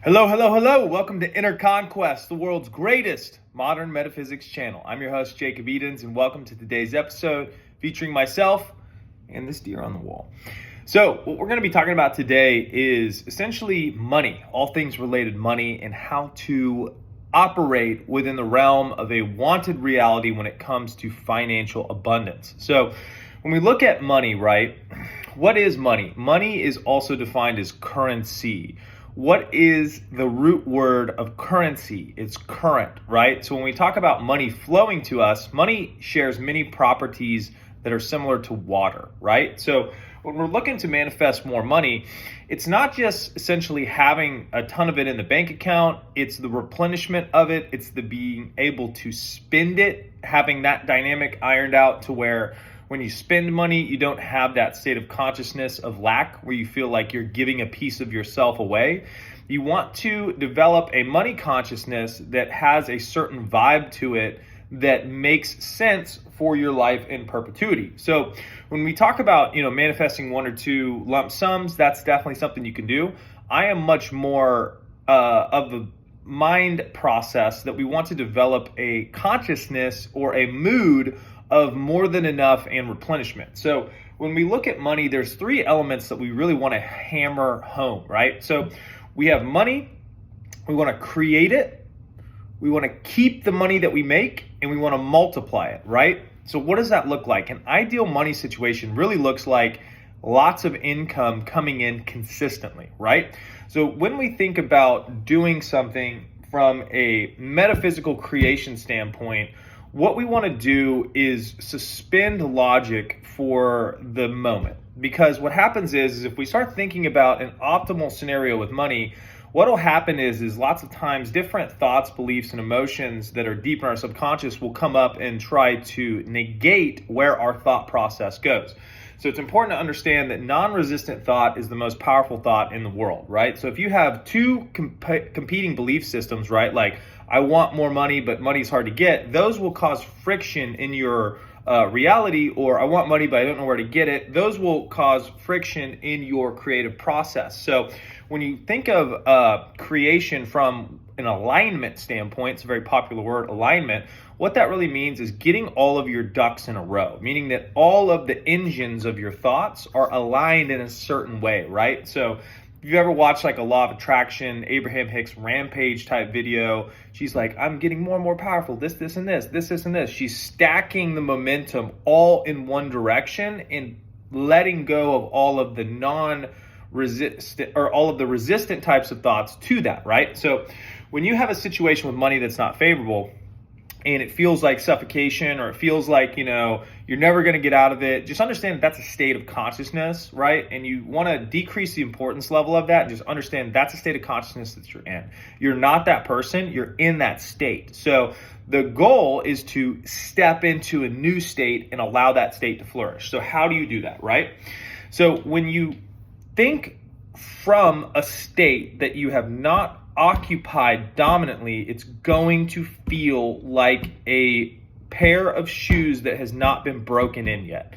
Hello, hello, hello. Welcome to Inner Conquest, the world's greatest modern metaphysics channel. I'm your host, Jacob Edens, and welcome to today's episode featuring myself and this deer on the wall. So what we're going to be talking about today is essentially money, all things related money, and how to operate within the realm of a wanted reality when it comes to financial abundance. So when we look at money, right, what is money? Money is also defined as currency. What is the root word of currency? It's current, right? So when we talk about money flowing to us, money shares many properties that are similar to water, right? So when we're looking to manifest more money, it's not just essentially having a ton of it in the bank account, it's the replenishment of it, it's the being able to spend it, having that dynamic ironed out to where when you spend money, you don't have that state of consciousness of lack where you feel like you're giving a piece of yourself away. You want to develop a money consciousness that has a certain vibe to it that makes sense for your life in perpetuity. So when we talk about, manifesting one or two lump sums, that's definitely something you can do. I am much more of the mind process that we want to develop a consciousness or a mood of more than enough and replenishment. So when we look at money, there's three elements that we really want to hammer home, right? So we have money, we want to create it, we want to keep the money that we make, and we want to multiply it, right? So what does that look like? An ideal money situation really looks like lots of income coming in consistently, right? So when we think about doing something from a metaphysical creation standpoint, what we want to do is suspend logic for the moment. Because what happens is if we start thinking about an optimal scenario with money, what will happen is lots of times different thoughts, beliefs, and emotions that are deep in our subconscious will come up and try to negate where our thought process goes. So it's important to understand that non-resistant thought is the most powerful thought in the world, right? So if you have two competing belief systems, right, like I want more money, but money's hard to get, those will cause friction in your reality, or I want money, but I don't know where to get it. Those will cause friction in your creative process. So when you think of creation from an alignment standpoint, it's a very popular word, alignment. What that really means is getting all of your ducks in a row, meaning that all of the engines of your thoughts are aligned in a certain way, right? So if you've ever watched like a law of attraction, Abraham Hicks rampage type video, she's like, I'm getting more and more powerful, this, and this. She's stacking the momentum all in one direction and letting go of all of the non-resistant or all of the resistant types of thoughts to that, right? So when you have a situation with money that's not favorable, and it feels like suffocation, or it feels like, you're never going to get out of it, just understand that that's a state of consciousness, right? And you want to decrease the importance level of that and just understand that's a state of consciousness that you're in. You're not that person, you're in that state. So the goal is to step into a new state and allow that state to flourish. So how do you do that, right? So when you think from a state that you have not occupied dominantly, it's going to feel like a pair of shoes that has not been broken in yet.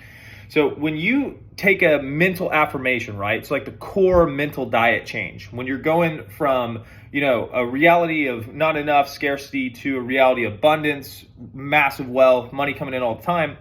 So when you take a mental affirmation, right, it's like the core mental diet change. When you're going from, a reality of not enough, scarcity, to a reality of abundance, massive wealth, money coming in all the time,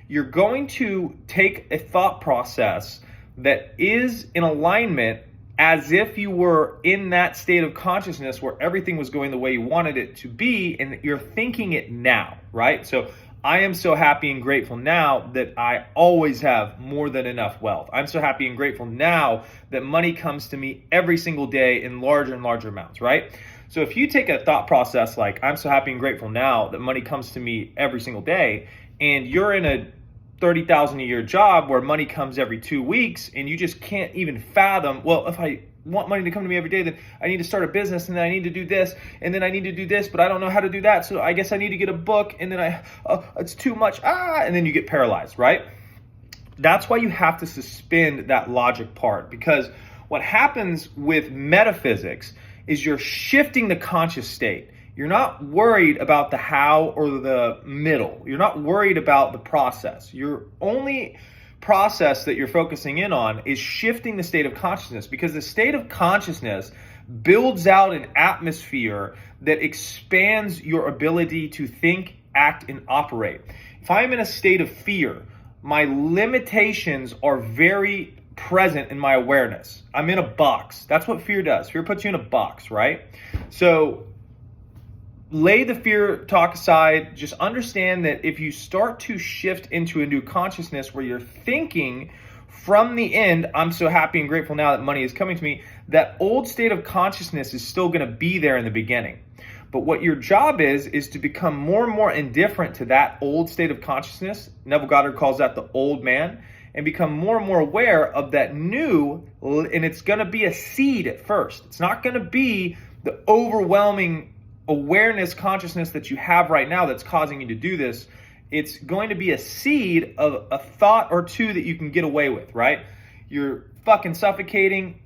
you're going to take a thought process that is in alignment as if you were in that state of consciousness where everything was going the way you wanted it to be, and you're thinking it now, right? So I am so happy and grateful now that I always have more than enough wealth. I'm so happy and grateful now that money comes to me every single day in larger and larger amounts, right? So if you take a thought process like, I'm so happy and grateful now that money comes to me every single day, and you're in a $30,000 a year job where money comes every 2 weeks, and you just can't even fathom, well, if I want money to come to me every day, then I need to start a business, and then I need to do this, and then I need to do this, but I don't know how to do that, so I guess I need to get a book, and then it's too much, and then you get paralyzed, right? That's why you have to suspend that logic part, because what happens with metaphysics is you're shifting the conscious state. You're not worried about the how or the middle. You're not worried about the process. Your only process that you're focusing in on is shifting the state of consciousness, because the state of consciousness builds out an atmosphere that expands your ability to think, act, and operate. If I'm in a state of fear, my limitations are very present in my awareness. I'm in a box. That's what fear does. Fear puts you in a box, right? So lay the fear talk aside. Just understand that if you start to shift into a new consciousness where you're thinking from the end, I'm so happy and grateful now that money is coming to me, that old state of consciousness is still going to be there in the beginning. But what your job is to become more and more indifferent to that old state of consciousness. Neville Goddard calls that the old man. And become more and more aware of that new, and it's going to be a seed at first. It's not going to be the overwhelming awareness, consciousness that you have right now that's causing you to do this. It's going to be a seed of a thought or two that you can get away with, right? You're fucking suffocating.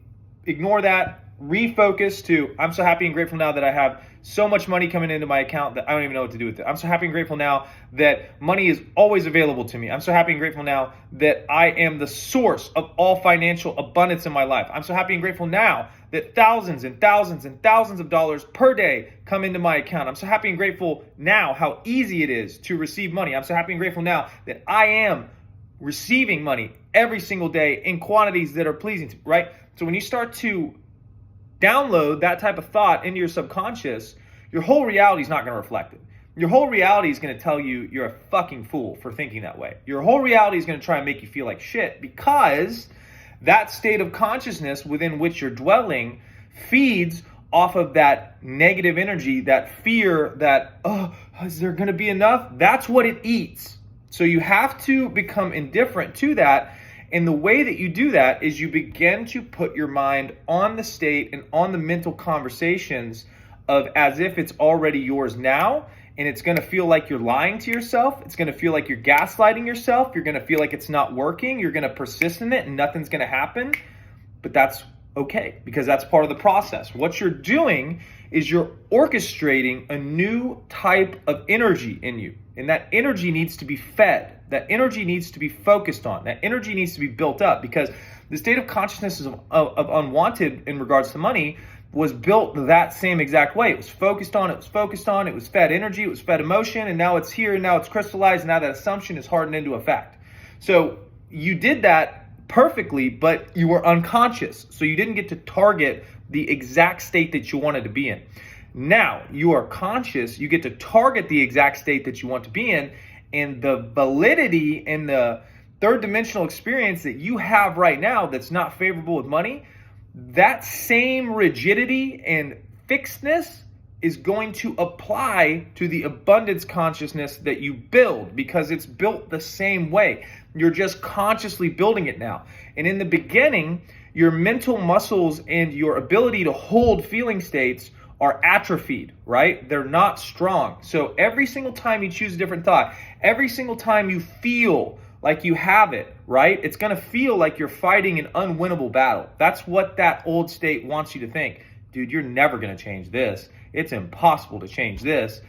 Ignore that. Refocus to, I'm so happy and grateful now that I have so much money coming into my account that I don't even know what to do with it. I'm so happy and grateful now that money is always available to me. I'm so happy and grateful now that I am the source of all financial abundance in my life. I'm so happy and grateful now that thousands and thousands and thousands of dollars per day come into my account. I'm so happy and grateful now how easy it is to receive money. I'm so happy and grateful now that I am receiving money every single day in quantities that are pleasing to me, right? So when you start to download that type of thought into your subconscious, your whole reality is not going to reflect it. Your whole reality is going to tell you you're a fucking fool for thinking that way. Your whole reality is going to try and make you feel like shit because that state of consciousness within which you're dwelling feeds off of that negative energy, that fear, that, oh, is there going to be enough? That's what it eats. So you have to become indifferent to that. And the way that you do that is you begin to put your mind on the state and on the mental conversations of as if it's already yours now. And it's going to feel like you're lying to yourself. It's going to feel like you're gaslighting yourself. You're going to feel like it's not working. You're going to persist in it and nothing's going to happen. But that's okay because that's part of the process. What you're doing is you're orchestrating a new type of energy in you. And that energy needs to be fed. That energy needs to be focused on. That energy needs to be built up because the state of consciousness of unwanted in regards to money was built that same exact way. It was focused on, it was fed energy, it was fed emotion, and now it's here, and now it's crystallized, and now that assumption is hardened into a fact. So you did that perfectly, but you were unconscious. So you didn't get to target the exact state that you wanted to be in. Now you are conscious, you get to target the exact state that you want to be in, and the validity and the third dimensional experience that you have right now that's not favorable with money, that same rigidity and fixedness is going to apply to the abundance consciousness that you build because it's built the same way. You're just consciously building it now. And in the beginning, your mental muscles and your ability to hold feeling states are atrophied, right? They're not strong. So every single time you choose a different thought, every single time you feel like you have it, right? It's going to feel like you're fighting an unwinnable battle. That's what that old state wants you to think. Dude, you're never going to change this. It's impossible to change this.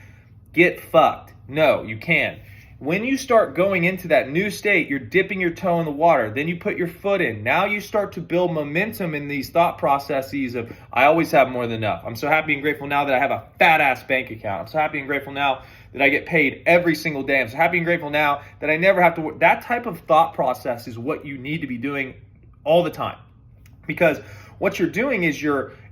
Get fucked. No, you can. When you start going into that new state, you're dipping your toe in the water. Then you put your foot in. Now you start to build momentum in these thought processes of, I always have more than enough. I'm so happy and grateful now that I have a fat ass bank account. I'm so happy and grateful now that I get paid every single day. I'm so happy and grateful now that I never have to work. That type of thought process is what you need to be doing all the time. Because what you're doing is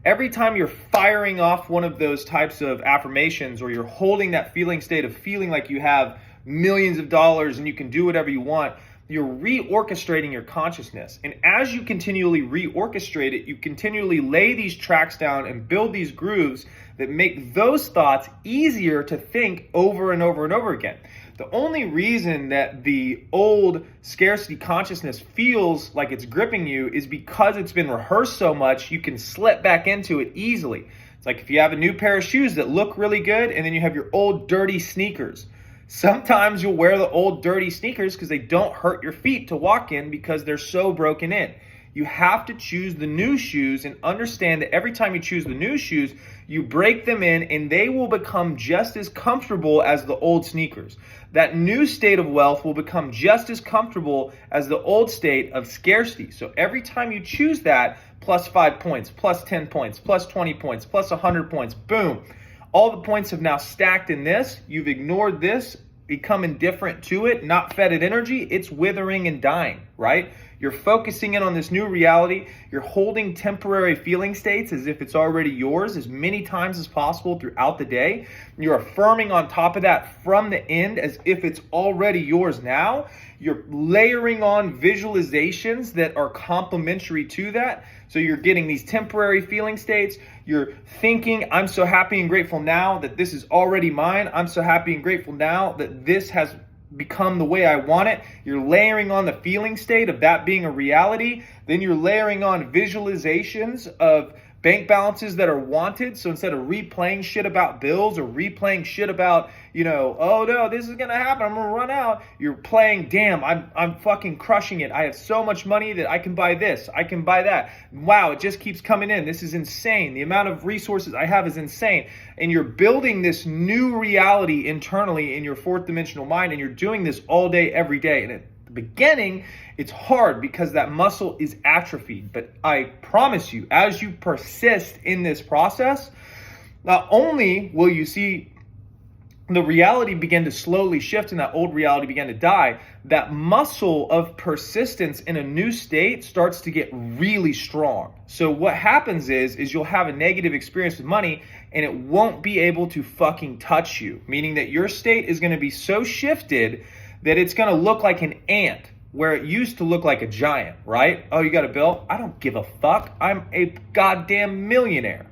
every time you're firing off one of those types of affirmations, or you're holding that feeling state of feeling like you have millions of dollars and you can do whatever you want, you're reorchestrating your consciousness. And as you continually reorchestrate it, you continually lay these tracks down and build these grooves that make those thoughts easier to think over and over and over again. The only reason that the old scarcity consciousness feels like it's gripping you is because it's been rehearsed so much, you can slip back into it easily. It's like if you have a new pair of shoes that look really good and then you have your old dirty sneakers. Sometimes you'll wear the old dirty sneakers because they don't hurt your feet to walk in because they're so broken in. You have to choose the new shoes and understand that every time you choose the new shoes, you break them in and they will become just as comfortable as the old sneakers. That new state of wealth will become just as comfortable as the old state of scarcity. So every time you choose that, plus 5 points, plus 10 points, plus 20 points, plus 100 points, boom. All the points have now stacked in this. You've ignored this, become indifferent to it, not fed it energy. It's withering and dying, right? You're focusing in on this new reality. You're holding temporary feeling states as if it's already yours as many times as possible throughout the day. You're affirming on top of that from the end as if it's already yours now. You're layering on visualizations that are complementary to that. So you're getting these temporary feeling states. You're thinking, I'm so happy and grateful now that this is already mine. I'm so happy and grateful now that this has become the way I want it. You're layering on the feeling state of that being a reality. Then you're layering on visualizations of bank balances that are wanted. So instead of replaying shit about bills or replaying shit about, oh no, this is gonna happen, I'm gonna run out. You're playing, damn, I'm fucking crushing it. I have so much money that I can buy this, I can buy that. Wow, it just keeps coming in. This is insane. The amount of resources I have is insane. And you're building this new reality internally in your fourth dimensional mind, and you're doing this all day, every day. And at the beginning, it's hard because that muscle is atrophied. But I promise you, as you persist in this process, not only will you see the reality begin to slowly shift and that old reality begin to die, that muscle of persistence in a new state starts to get really strong. So what happens is you'll have a negative experience with money and it won't be able to fucking touch you, meaning that your state is going to be so shifted that it's going to look like an ant where it used to look like a giant, right? Oh, you got a bill? I don't give a fuck. I'm a goddamn millionaire.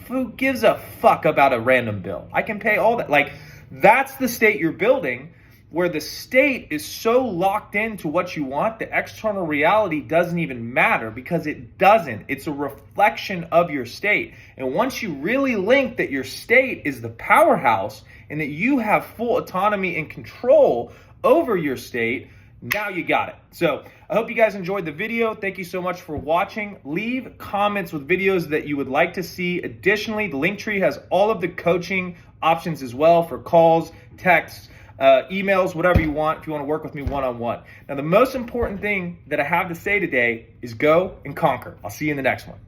Who gives a fuck about a random bill? I can pay all that. Like, that's the state you're building, where the state is so locked into what you want, the external reality doesn't even matter, because it doesn't. It's a reflection of your state. And once you really link that your state is the powerhouse and that you have full autonomy and control over your state, now you got it. So I hope you guys enjoyed the video. Thank you so much for watching. Leave comments with videos that you would like to see. Additionally, the Linktree has all of the coaching options as well for calls, texts, emails, whatever you want, if you want to work with me one-on-one. Now, the most important thing that I have to say today is go and conquer. I'll see you in the next one.